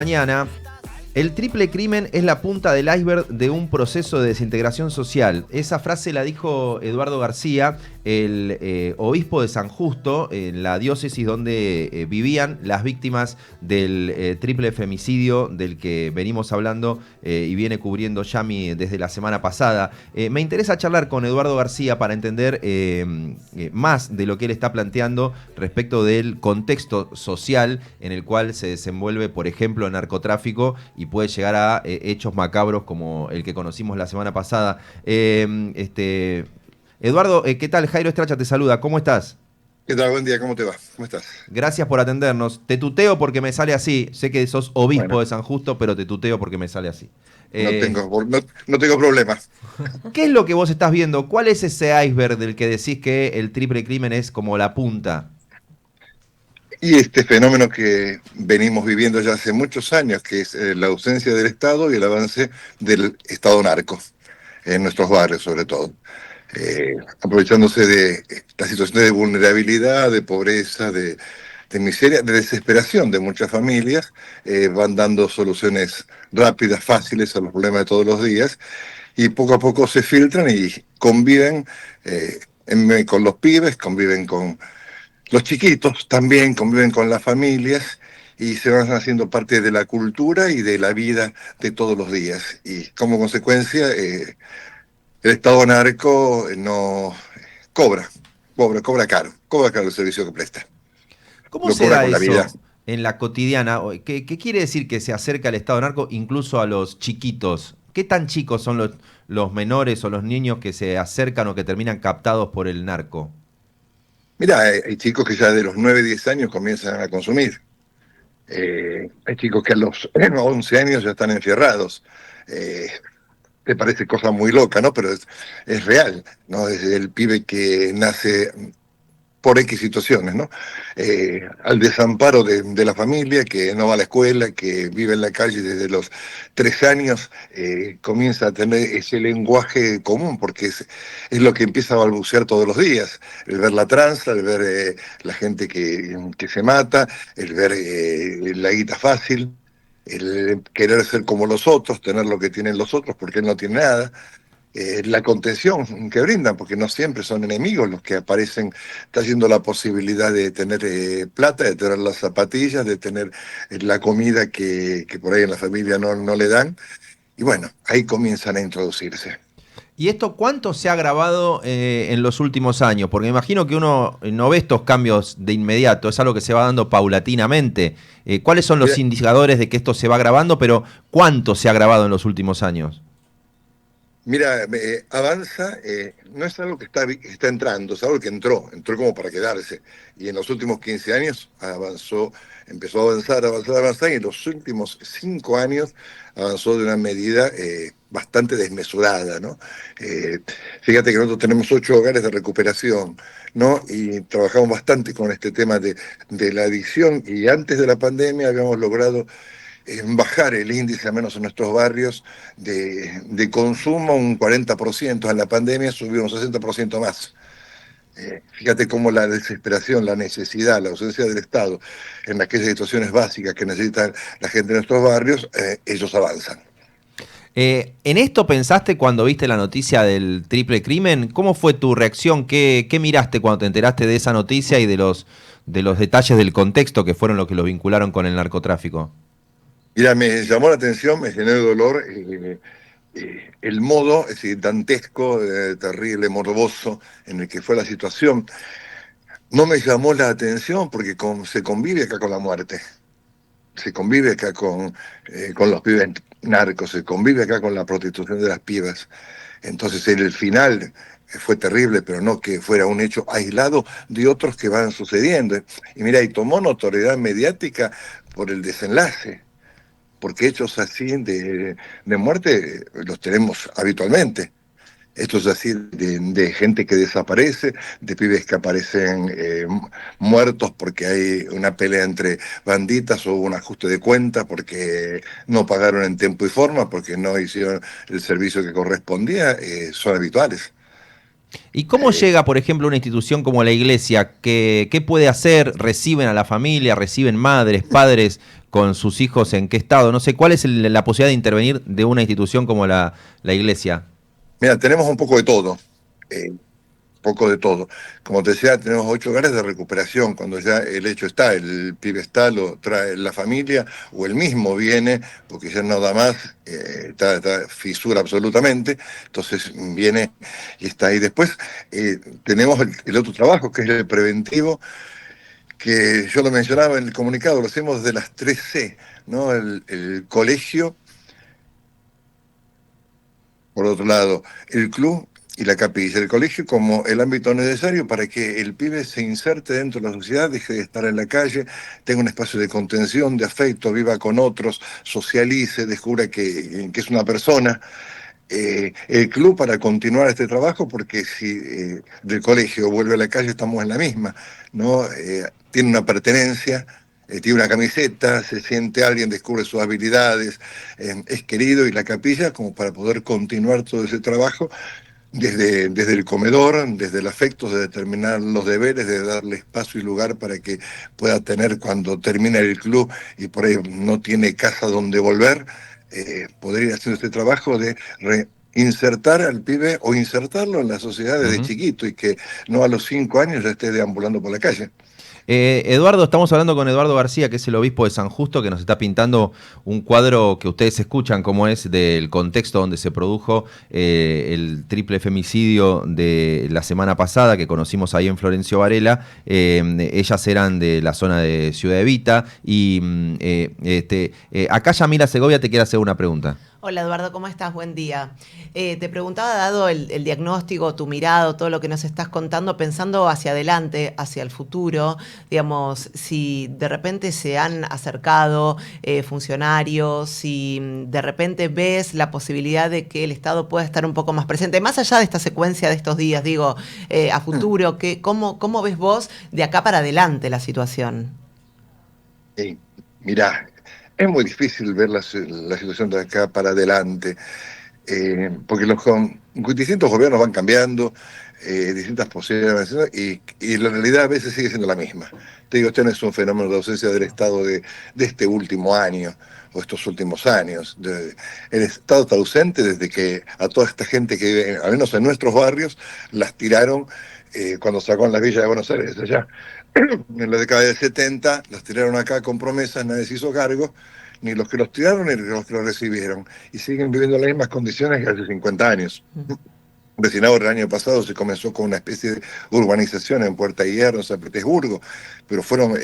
Mañana, el triple crimen es la punta del iceberg de un proceso de desintegración social. Esa frase la dijo Eduardo García, el obispo de San Justo, en la diócesis donde vivían las víctimas del triple femicidio del que venimos hablando y viene cubriendo Yami desde la semana pasada. Me interesa charlar con Eduardo García para entender más de lo que él está planteando respecto del contexto social en el cual se desenvuelve, por ejemplo, el narcotráfico y puede llegar a hechos macabros como el que conocimos la semana pasada. Eduardo, ¿qué tal? Jairo Estracha te saluda, ¿cómo estás? ¿Qué tal? Buen día, ¿cómo te va? ¿Cómo estás? Gracias por atendernos. Te tuteo porque me sale así. Sé que sos obispo Bueno, de San Justo, pero te tuteo porque me sale así. no Eh, tengo, no tengo problema. ¿Qué es lo que vos estás viendo? ¿Cuál es ese iceberg del que decís que el triple crimen es como la punta? Y este fenómeno que venimos viviendo ya hace muchos años, que es la ausencia del Estado y el avance del Estado narco, en nuestros barrios sobre todo. Aprovechándose de la situación de vulnerabilidad, de pobreza, de miseria, de desesperación de muchas familias, van dando soluciones rápidas, fáciles a los problemas de todos los días, y poco a poco se filtran y conviven con los pibes, conviven con los chiquitos, también conviven con las familias y se van haciendo parte de la cultura y de la vida de todos los días. Y como consecuencia, el Estado narco no cobra caro el servicio que presta. ¿Cómo Lo cobra será con la vida. eso en la cotidiana? ¿Qué quiere decir que se acerca al Estado narco incluso a los chiquitos? ¿Qué tan chicos son los menores o los niños que se acercan o que terminan captados por el narco? Mira, hay chicos que ya de los 9 10 años comienzan a consumir. Hay chicos que a los 11 años ya están enfierrados. Eh, Te parece cosa muy loca, ¿no? Pero es real, ¿no? Desde el pibe que nace por X situaciones, ¿no? Al desamparo de la familia, que no va a la escuela, que vive en la calle desde los 3 años, comienza a tener ese lenguaje común, porque es lo que empieza a balbucear todos los días. El ver la tranza, el ver la gente que se mata, el ver la guita fácil, el querer ser como los otros, tener lo que tienen los otros, porque él no tiene nada, la contención que brindan, porque no siempre son enemigos los que aparecen trayendo la posibilidad de tener plata, de tener las zapatillas, de tener la comida que por ahí en la familia no le dan. Y bueno, ahí comienzan a introducirse. ¿Y esto cuánto se ha agravado en los últimos años? Porque me imagino que uno no ve estos cambios de inmediato, es algo que se va dando paulatinamente. ¿Cuáles son los Mira, indicadores de que esto se va agravando, pero cuánto se ha agravado en los últimos años? Mira, avanza, no es algo que está entrando, es algo que entró como para quedarse. Y en los últimos 15 años avanzó, empezó a avanzar, avanzar, avanzar, y en los últimos 5 años avanzó de una medida bastante desmesurada, ¿no? Eh, Fíjate que nosotros tenemos 8 hogares de recuperación, ¿no? Y trabajamos bastante con este tema de la adicción, y antes de la pandemia habíamos logrado bajar el índice, al menos en nuestros barrios, de consumo un 40%. En la pandemia subió un 60% más. Fíjate cómo la desesperación, la necesidad, la ausencia del Estado en aquellas situaciones básicas que necesitan la gente de nuestros barrios, ellos avanzan. ¿En esto pensaste cuando viste la noticia del triple crimen? ¿Cómo fue tu reacción? ¿Qué miraste cuando te enteraste de esa noticia y de los detalles del contexto que fueron los que lo vincularon con el narcotráfico? Mira, me llamó la atención, me llenó de dolor el modo, es decir, dantesco, terrible, morboso en el que fue la situación. No me llamó la atención porque se convive acá con la muerte, se convive acá con los pibes narcos, se convive acá con la prostitución de las pibas. Entonces el final fue terrible, pero no que fuera un hecho aislado de otros que van sucediendo. Y mira, y tomó notoriedad mediática por el desenlace, porque hechos así de muerte los tenemos habitualmente. Esto es así de gente que desaparece, de pibes que aparecen muertos porque hay una pelea entre banditas o un ajuste de cuenta, porque no pagaron en tiempo y forma, porque no hicieron el servicio que correspondía, son habituales. ¿Y cómo Eh, llega, por ejemplo, una institución como la iglesia? ¿Qué puede hacer? ¿Reciben a la familia? ¿Reciben madres, padres? con sus hijos en qué estado. No sé, ¿cuál es la posibilidad de intervenir de una institución como la iglesia? Mira, tenemos un poco de todo. Poco de todo. Como te decía, tenemos 8 hogares de recuperación. Cuando ya el hecho está, el pibe está, lo trae la familia o él mismo viene, porque ya no da más, está fisura absolutamente. Entonces viene y está ahí. Después tenemos el otro trabajo, que es el preventivo, que yo lo mencionaba en el comunicado, lo hacemos de las 3C, ¿no? El colegio, por otro lado, el club y la capilla, el colegio como el ámbito necesario para que el pibe se inserte dentro de la sociedad, deje de estar en la calle, tenga un espacio de contención, de afecto, viva con otros, socialice, descubra que es una persona. El club para continuar este trabajo, porque si del colegio vuelve a la calle estamos en la misma, ¿no? Tiene una pertenencia, tiene una camiseta, se siente alguien, descubre sus habilidades, es querido, y la capilla como para poder continuar todo ese trabajo desde el comedor, desde el afecto, de determinar los deberes, de darle espacio y lugar para que pueda tener cuando termina el club y por ahí no tiene casa donde volver, poder ir haciendo este trabajo de insertar al pibe o insertarlo en la sociedad desde chiquito y que no a los 5 años ya esté deambulando por la calle. Eduardo, estamos hablando con Eduardo García, que es el obispo de San Justo, que nos está pintando un cuadro que ustedes escuchan cómo es del contexto donde se produjo el triple femicidio de la semana pasada, que conocimos ahí en Florencio Varela. Ellas eran de la zona de Ciudad Evita y acá Yamila Segovia te quiere hacer una pregunta. Hola Eduardo, ¿cómo estás? Buen día. Te preguntaba, dado el diagnóstico, tu mirado, todo lo que nos estás contando, pensando hacia adelante, hacia el futuro, digamos, si de repente se han acercado funcionarios, si de repente ves la posibilidad de que el Estado pueda estar un poco más presente, más allá de esta secuencia de estos días, digo, a futuro, ¿cómo ves vos de acá para adelante la situación? Mirá, es muy difícil ver la situación de acá para adelante, porque los distintos gobiernos van cambiando, distintas posibilidades, y la realidad a veces sigue siendo la misma. Te digo, este no es un fenómeno de ausencia del Estado de este último año o estos últimos años. El Estado está ausente desde que a toda esta gente que vive, al menos en nuestros barrios, las tiraron cuando sacó en la Villa de Buenos Aires, allá en la década del 70, las tiraron acá con promesas, nadie se hizo cargo, ni los que los tiraron ni los que los recibieron, y siguen viviendo en las mismas condiciones que hace 50 años. Recién ahora, el año pasado, se comenzó con una especie de urbanización en Puerta de Hierro, en San Petersburgo, pero fueron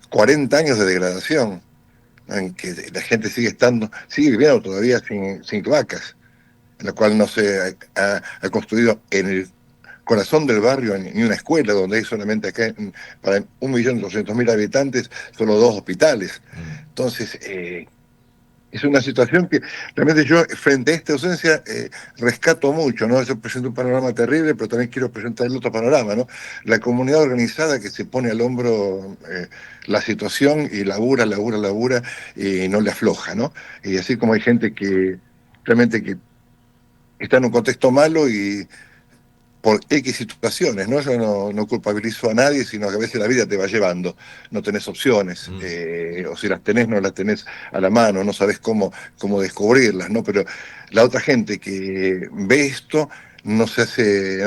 40 años de degradación, en que la gente sigue viviendo todavía sin cloacas, en la cual no se ha construido en el corazón del barrio ni una escuela, donde hay solamente acá, para 1.200.000 habitantes, solo 2 hospitales. Entonces, es una situación que realmente yo, frente a esta ausencia, rescato mucho, ¿no? Yo presento un panorama terrible, pero también quiero presentar el otro panorama, ¿no? La comunidad organizada que se pone al hombro la situación y labura, y no le afloja, ¿no? Y así como hay gente que realmente que está en un contexto malo y por X situaciones, ¿no? Yo no culpabilizo a nadie, sino que a veces la vida te va llevando, no tenés opciones, o si las tenés, no las tenés a la mano, no sabés cómo descubrirlas, ¿no? Pero la otra gente que ve esto no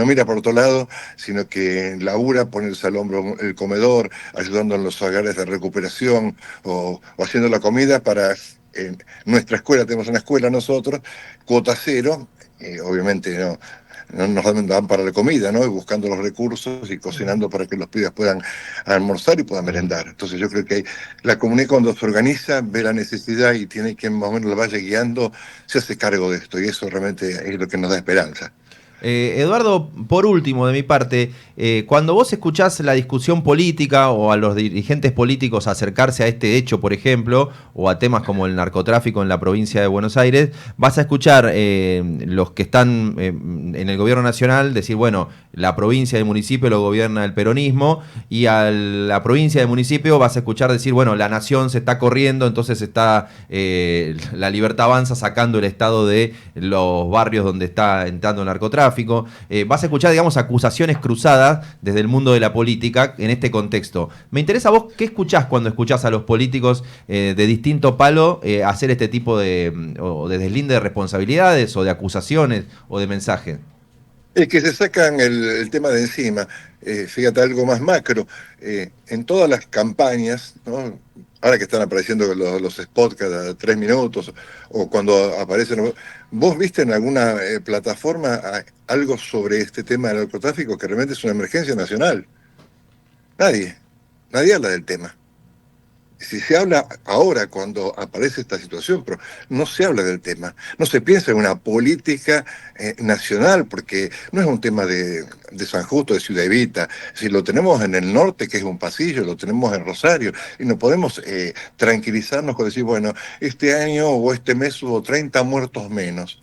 mira por otro lado, sino que labura, ponerse al hombro el comedor, ayudando en los hogares de recuperación o haciendo la comida para... En nuestra escuela, tenemos una escuela nosotros, cuota cero, obviamente no nos dan para la comida, ¿no? Y buscando los recursos y cocinando para que los pibes puedan almorzar y puedan merendar. Entonces yo creo que la comunidad, cuando se organiza, ve la necesidad y tiene que más o menos la vaya guiando, se hace cargo de esto, y eso realmente es lo que nos da esperanza. Eduardo, por último, de mi parte, cuando vos escuchás la discusión política o a los dirigentes políticos acercarse a este hecho, por ejemplo, o a temas como el narcotráfico en la provincia de Buenos Aires, vas a escuchar los que están en el gobierno nacional decir, bueno, la provincia y el municipio lo gobierna el peronismo, y a la provincia y el municipio vas a escuchar decir, bueno, la nación se está corriendo, entonces está la Libertad Avanza sacando el Estado de los barrios donde está entrando el narcotráfico. Vas a escuchar, digamos, acusaciones cruzadas escuchás desde el mundo de la política en este contexto. Me interesa a vos, ¿qué escuchás cuando escuchás a los políticos de distinto palo hacer este tipo o de deslinde de responsabilidades o de acusaciones o de mensajes? Es que se sacan el tema de encima. Fíjate, algo más macro. En todas las campañas, ¿no? Ahora que están apareciendo los spots cada 3 minutos, o cuando aparecen, ¿vos viste en alguna plataforma algo sobre este tema del narcotráfico que realmente es una emergencia nacional? Nadie habla del tema. Si se habla ahora cuando aparece esta situación, pero no se habla del tema, no se piensa en una política nacional, porque no es un tema de San Justo, de Ciudad Evita. Si lo tenemos en el norte, que es un pasillo, lo tenemos en Rosario, y no podemos tranquilizarnos con decir, bueno, este año o este mes hubo 30 muertos menos.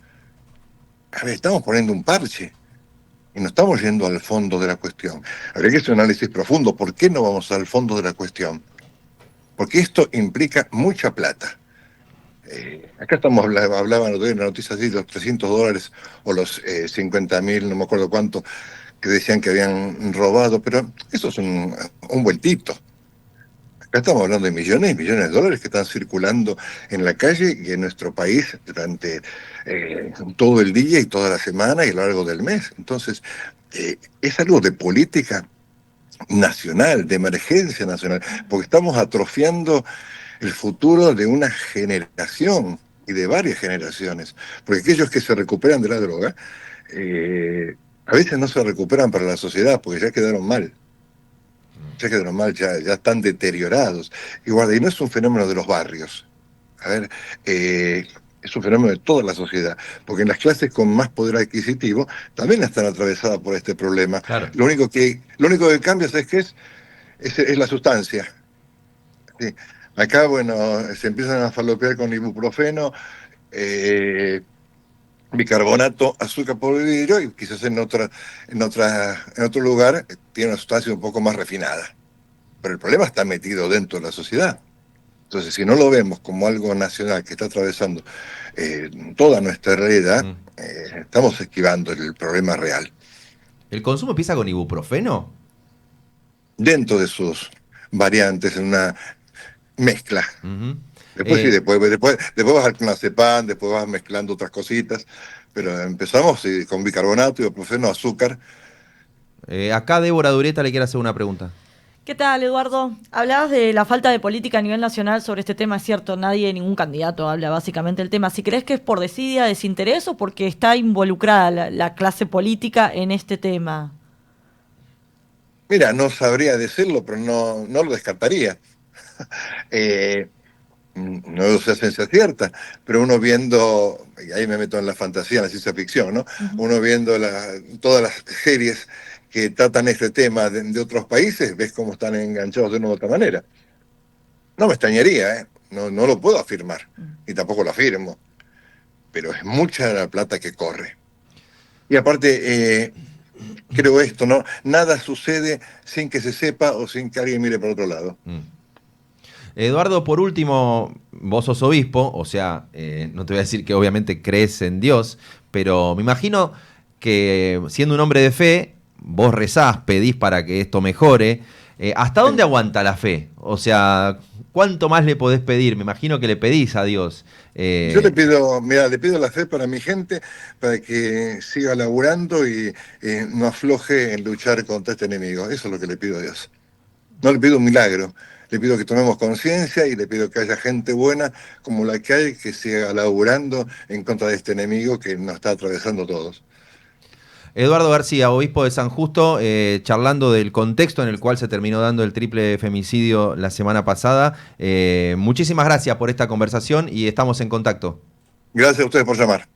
A ver, estamos poniendo un parche. Y no estamos yendo al fondo de la cuestión. Habría que hacer un análisis profundo. ¿Por qué no vamos al fondo de la cuestión? Porque esto implica mucha plata. Acá hablaban de la noticia así, los $300 o los 50.000, no me acuerdo cuánto, que decían que habían robado, pero eso es un vueltito. Acá estamos hablando de millones y millones de dólares que están circulando en la calle y en nuestro país durante todo el día y toda la semana y a lo largo del mes. Entonces, es algo de política nacional, de emergencia nacional, porque estamos atrofiando el futuro de una generación y de varias generaciones, porque aquellos que se recuperan de la droga, a veces no se recuperan para la sociedad, porque ya quedaron mal, ya están deteriorados. Y no es un fenómeno de los barrios, a ver, es un fenómeno de toda la sociedad, porque en las clases con más poder adquisitivo también están atravesadas por este problema. Claro. Lo único que cambia, ¿sabes qué es? Es la sustancia. Sí. Acá, bueno, se empiezan a falopear con ibuprofeno, bicarbonato, azúcar por vidrio, y quizás en otro lugar tiene una sustancia un poco más refinada. Pero el problema está metido dentro de la sociedad. Entonces, si no lo vemos como algo nacional que está atravesando toda nuestra realidad, estamos esquivando el problema real. ¿El consumo empieza con ibuprofeno? Dentro de sus variantes, en una mezcla. Uh-huh. Después sí, después vas al clonazepam, después vas mezclando otras cositas, pero empezamos con bicarbonato, ibuprofeno, azúcar. Acá Débora Dureta le quiere hacer una pregunta. ¿Qué tal, Eduardo? Hablabas de la falta de política a nivel nacional sobre este tema, es cierto, ningún candidato habla básicamente del tema. Si crees que es por desidia, desinterés o porque está involucrada la clase política en este tema. Mira, no sabría decirlo, pero no lo descartaría. No lo sé a ciencia cierta, pero uno viendo, y ahí me meto en la fantasía, en la ciencia ficción, ¿no? Uh-huh. Uno viendo todas las series que tratan este tema de otros países, ves cómo están enganchados de una u otra manera. No me extrañaría, no lo puedo afirmar, y tampoco lo afirmo, pero es mucha la plata que corre. Y aparte, creo esto, ¿no? Nada sucede sin que se sepa o sin que alguien mire para otro lado. Eduardo, por último, vos sos obispo, o sea, no te voy a decir que obviamente crees en Dios, pero me imagino que siendo un hombre de fe, vos rezás, pedís para que esto mejore. ¿Hasta dónde aguanta la fe? O sea, ¿cuánto más le podés pedir? Me imagino que le pedís a Dios. Yo le pido la fe para mi gente, para que siga laburando y no afloje en luchar contra este enemigo. Eso es lo que le pido a Dios. No le pido un milagro. Le pido que tomemos conciencia y le pido que haya gente buena como la que hay, que siga laburando en contra de este enemigo que nos está atravesando todos. Eduardo García, obispo de San Justo, charlando del contexto en el cual se terminó dando el triple femicidio la semana pasada. Muchísimas gracias por esta conversación y estamos en contacto. Gracias a ustedes por llamar.